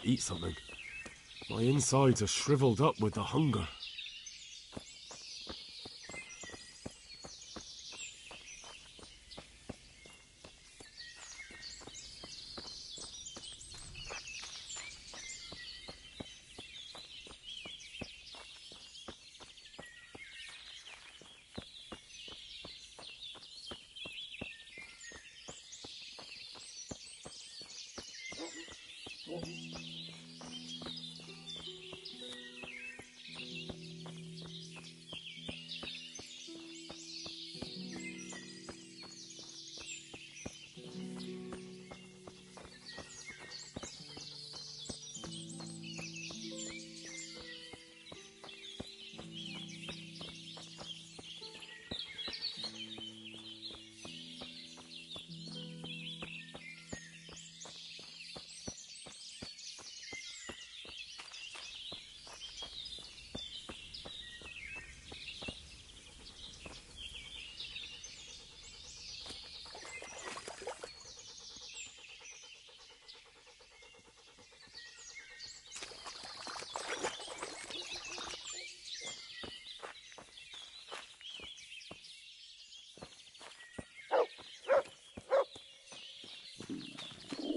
eat something. My insides are shriveled up with the hunger.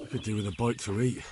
I could do with a bite to eat.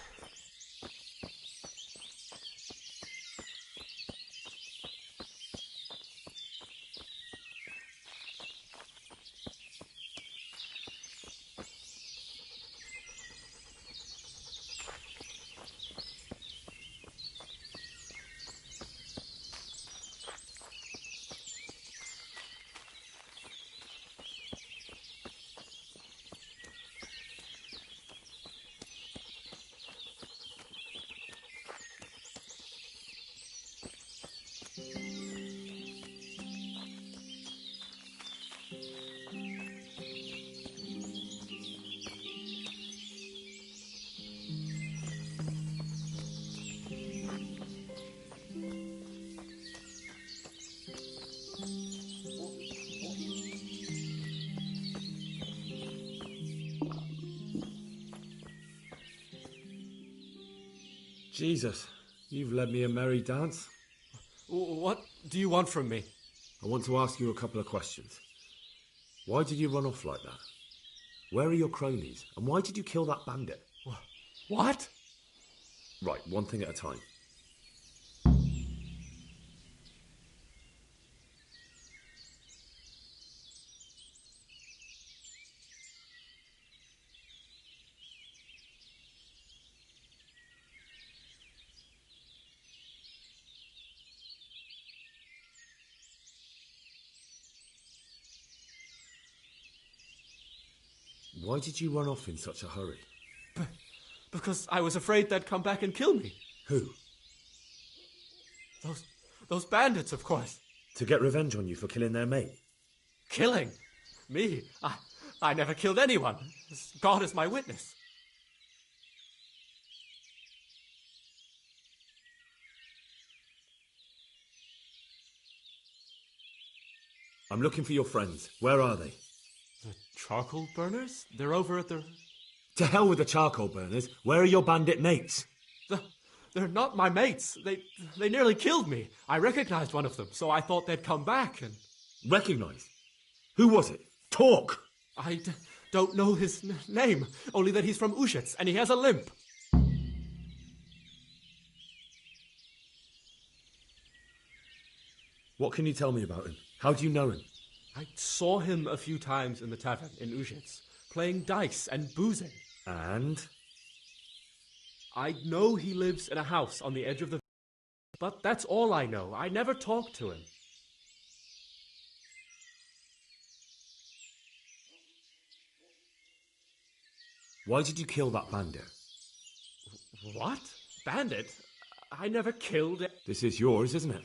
Jesus, you've led me a merry dance. What do you want from me? I want to ask you a couple of questions. Why did you run off like that? Where are your cronies? And why did you kill that bandit? What? Right, one thing at a time. Why did you run off in such a hurry? Because I was afraid they'd come back and kill me. Who? Those bandits, of course. To get revenge on you for killing their mate? Killing? Me? I never killed anyone. God is my witness. I'm looking for your friends. Where are they? The charcoal burners? They're over at the... To hell with the charcoal burners. Where are your bandit mates? They're not my mates. They nearly killed me. I recognized one of them, so I thought they'd come back and... Recognized? Who was it? Talk! I don't know his name, only that he's from Ushets, and he has a limp. What can you tell me about him? How do you know him? I saw him a few times in the tavern in Ushets, playing dice and boozing. And? I know he lives in a house on the edge of the... But that's all I know. I never talked to him. Why did you kill that bandit? What? Bandit? I never killed it. This is yours, isn't it?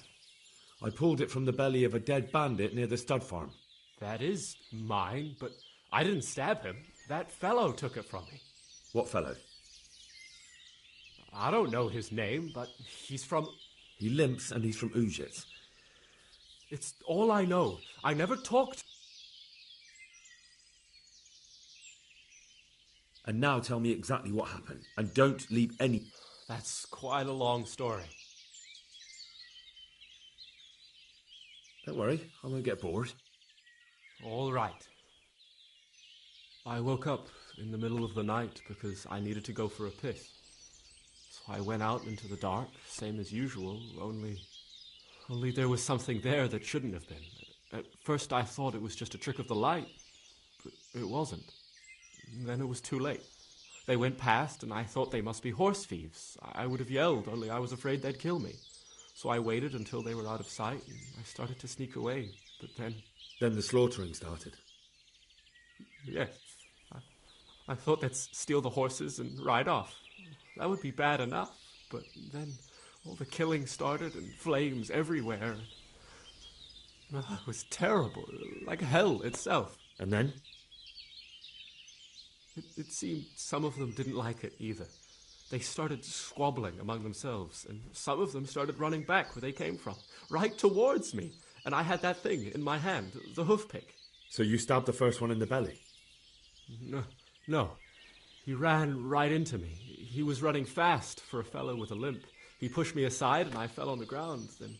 I pulled it from the belly of a dead bandit near the stud farm. That is mine, but I didn't stab him. That fellow took it from me. What fellow? I don't know his name, but he's from... He limps and he's from Ushets. It's all I know. I never talked... And now tell me exactly what happened. And don't leave any... That's quite a long story. Don't worry, I won't get bored. All right. I woke up in the middle of the night because I needed to go for a piss. So I went out into the dark, same as usual, only there was something there that shouldn't have been. At first I thought it was just a trick of the light, but it wasn't. Then it was too late. They went past, and I thought they must be horse thieves. I would have yelled, only I was afraid they'd kill me. So I waited until they were out of sight, and I started to sneak away. But then... Then the slaughtering started. Yes. I thought they'd steal the horses and ride off. That would be bad enough. But then all the killing started, and flames everywhere. It was terrible, like hell itself. And then? It seemed some of them didn't like it either. They started squabbling among themselves, and some of them started running back where they came from, right towards me. And I had that thing in my hand, the hoof pick. So you stabbed the first one in the belly? No. He ran right into me. He was running fast for a fellow with a limp. He pushed me aside, and I fell on the ground. Then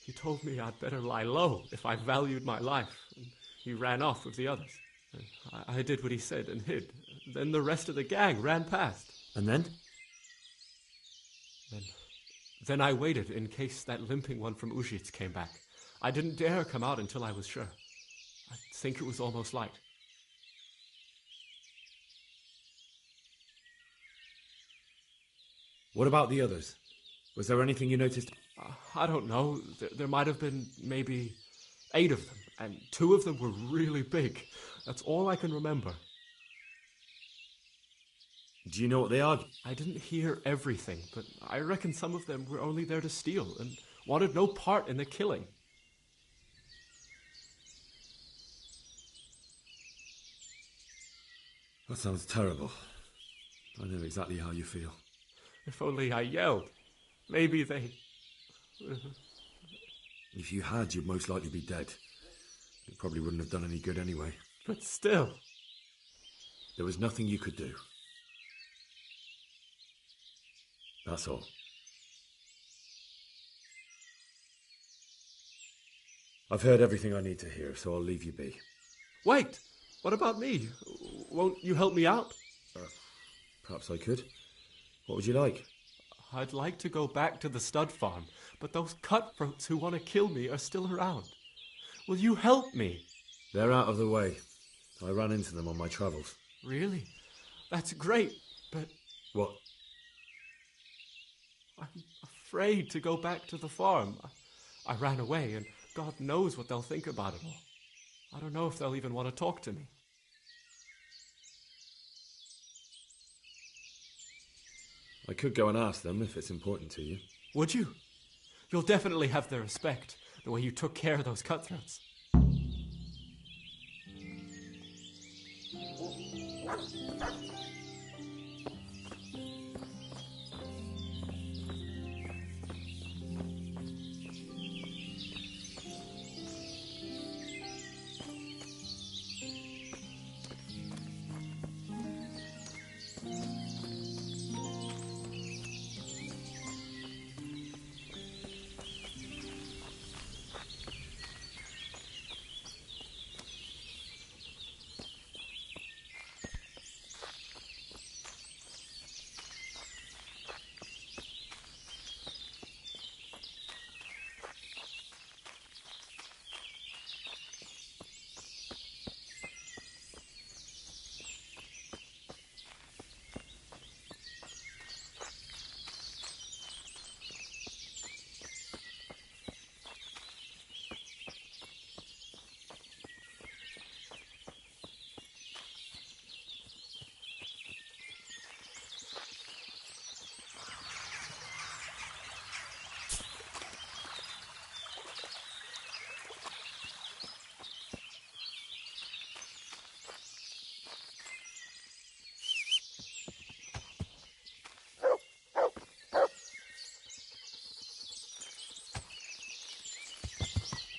he told me I'd better lie low if I valued my life. And he ran off with the others. I did what he said and hid. Then the rest of the gang ran past. And then? Then I waited in case that limping one from Ujits came back. I didn't dare come out until I was sure. I think it was almost light. What about the others? Was there anything you noticed? I don't know. There might have been maybe 8 of them, and 2 of them were really big. That's all I can remember. Do you know what they are? I didn't hear everything, but I reckon some of them were only there to steal and wanted no part in the killing. That sounds terrible. I know exactly how you feel. If only I yelled. Maybe they... If you had, you'd most likely be dead. It probably wouldn't have done any good anyway. But still... There was nothing you could do. That's all. I've heard everything I need to hear, so I'll leave you be. Wait! What about me? Won't you help me out? Perhaps I could. What would you like? I'd like to go back to the stud farm, but those cutthroats who want to kill me are still around. Will you help me? They're out of the way. I ran into them on my travels. Really? That's great, but... What? I'm afraid to go back to the farm. I ran away, and God knows what they'll think about it all. I don't know if they'll even want to talk to me. I could go and ask them if it's important to you. Would you? You'll definitely have their respect, the way you took care of those cutthroats.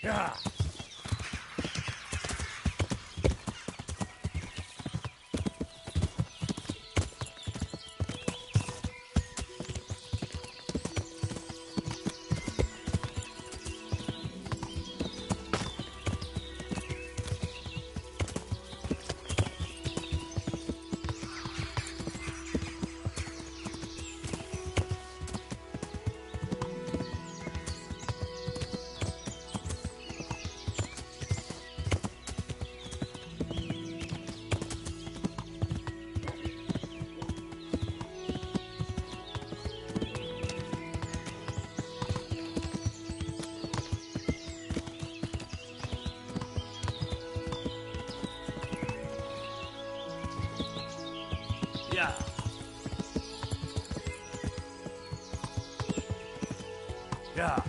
Yeah. Yeah. Yeah.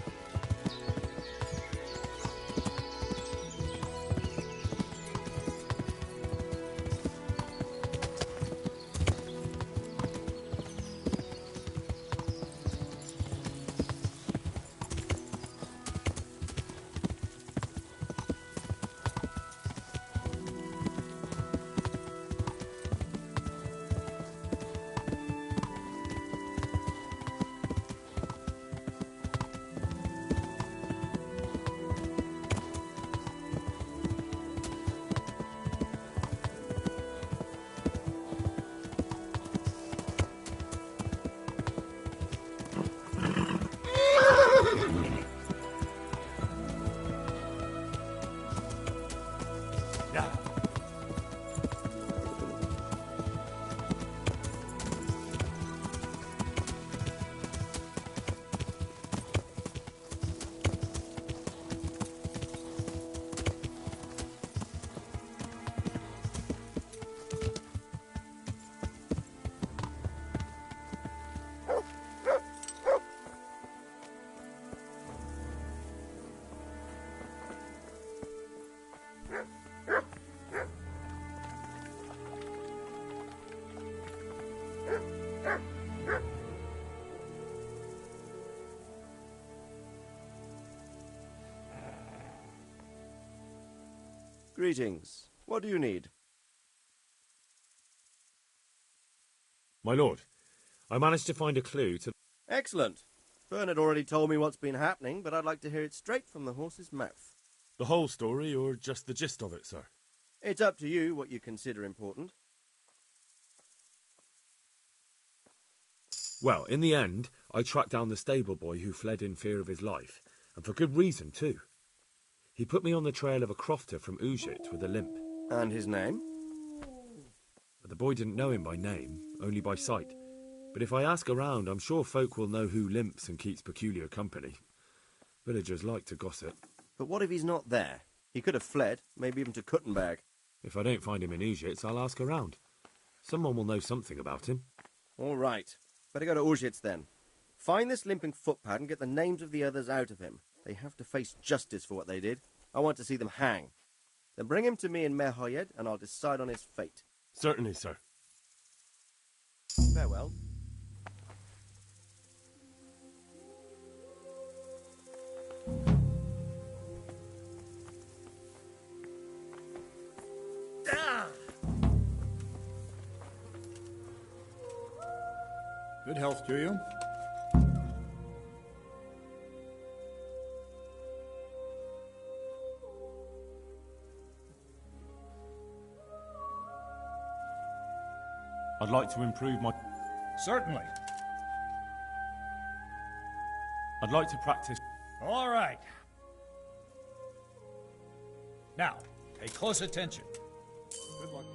Yeah. Greetings. What do you need? My lord, I managed to find a clue to... Excellent. Bernard already told me what's been happening, but I'd like to hear it straight from the horse's mouth. The whole story, or just the gist of it, sir? It's up to you what you consider important. Well, in the end, I tracked down the stable boy who fled in fear of his life, and for good reason, too. He put me on the trail of a crofter from Ujit with a limp. And his name? The boy didn't know him by name, only by sight. But if I ask around, I'm sure folk will know who limps and keeps peculiar company. Villagers like to gossip. But what if he's not there? He could have fled, maybe even to Kuttenberg. If I don't find him in Ujits, I'll ask around. Someone will know something about him. All right. Better go to Ujits then. Find this limping footpad and get the names of the others out of him. They have to face justice for what they did. I want to see them hang. Then bring him to me in Merhoyed and I'll decide on his fate. Certainly, sir. Farewell. Good health to you. I'd like to improve my... Certainly. I'd like to practice... All right. Now, pay close attention. Good luck.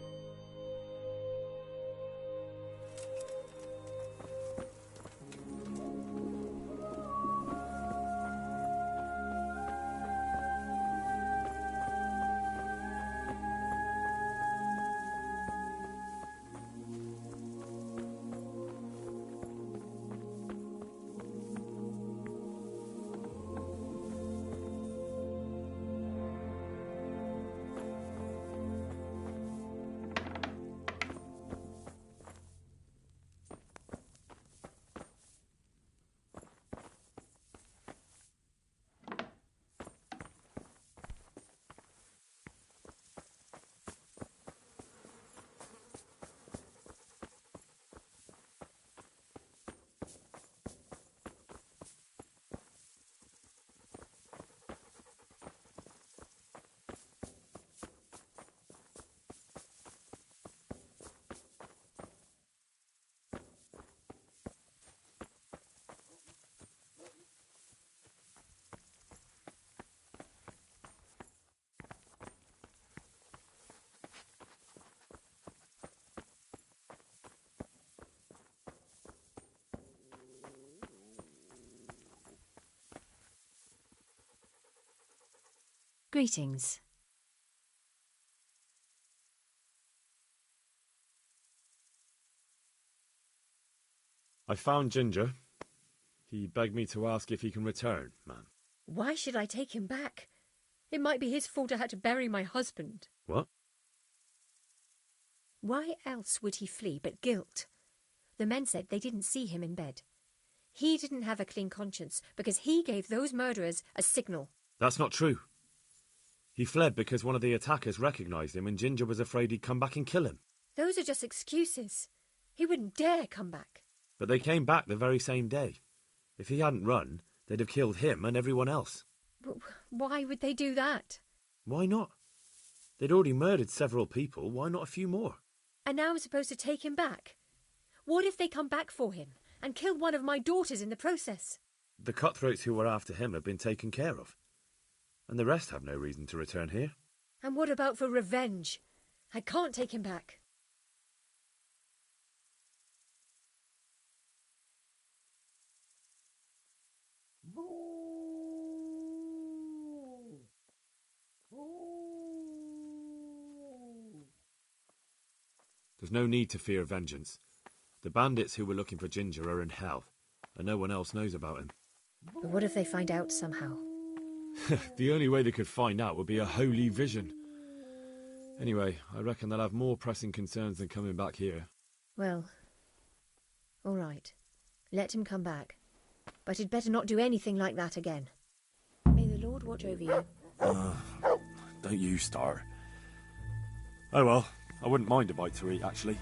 Greetings. I found Ginger. He begged me to ask if he can return, man. Why should I take him back? It might be his fault I had to bury my husband. What? Why else would he flee but guilt? The men said they didn't see him in bed. He didn't have a clean conscience because he gave those murderers a signal. That's not true. He fled because one of the attackers recognised him and Ginger was afraid he'd come back and kill him. Those are just excuses. He wouldn't dare come back. But they came back the very same day. If he hadn't run, they'd have killed him and everyone else. Why would they do that? Why not? They'd already murdered several people. Why not a few more? And now I'm supposed to take him back? What if they come back for him and kill one of my daughters in the process? The cutthroats who were after him have been taken care of. And the rest have no reason to return here. And what about for revenge? I can't take him back. There's no need to fear vengeance. The bandits who were looking for Ginger are in hell, and no one else knows about him. But what if they find out somehow? The only way they could find out would be a holy vision. Anyway, I reckon they'll have more pressing concerns than coming back here. Well, all right. Let him come back. But he'd better not do anything like that again. May the Lord watch over you. Don't you start. Oh well, I wouldn't mind a bite to eat, actually.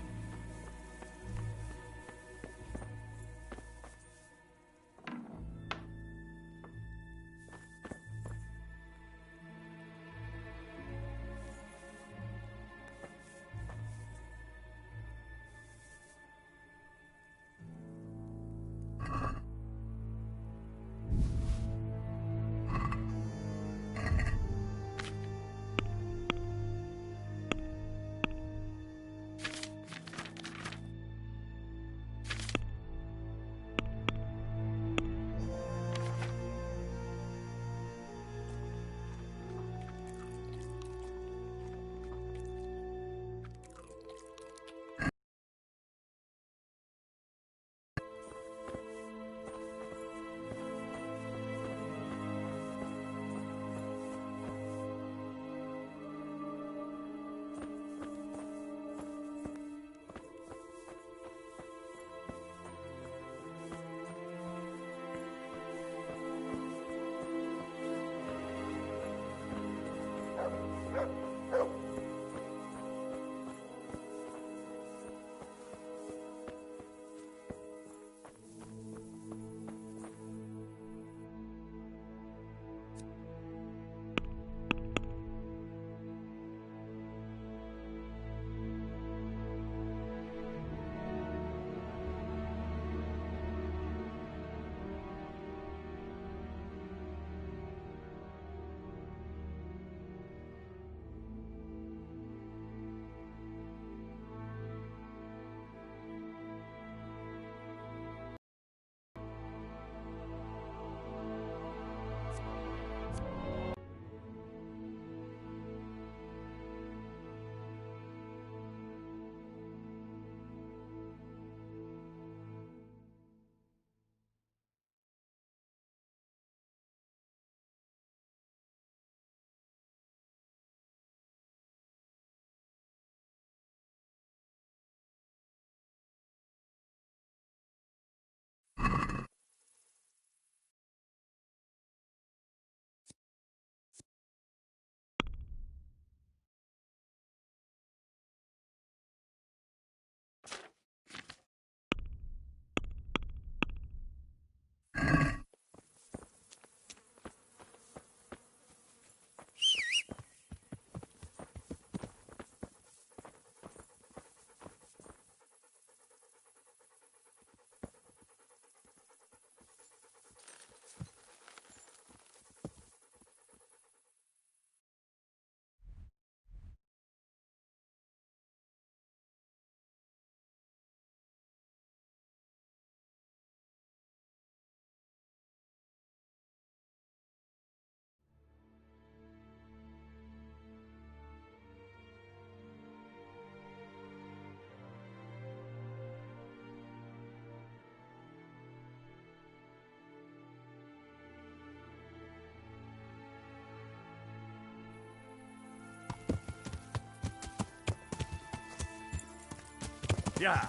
Yeah.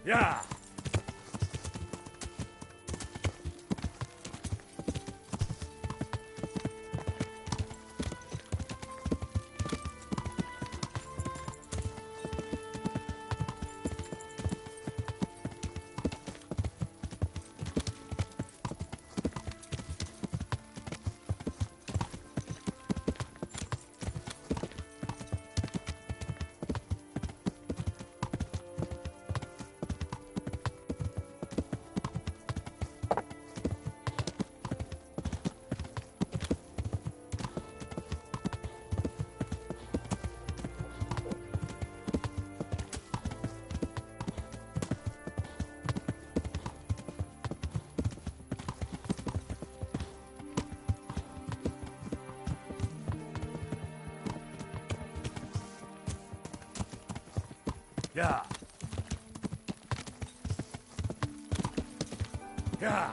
Yeah. Yeah. Yeah.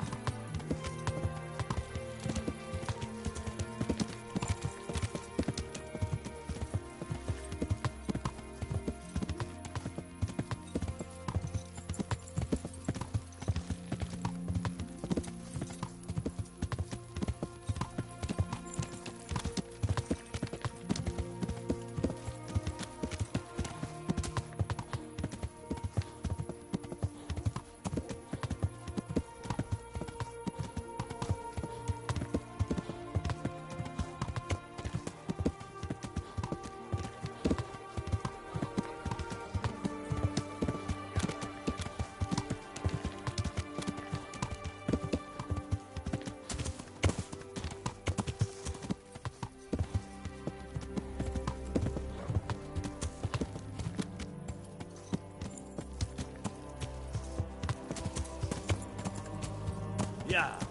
Yeah.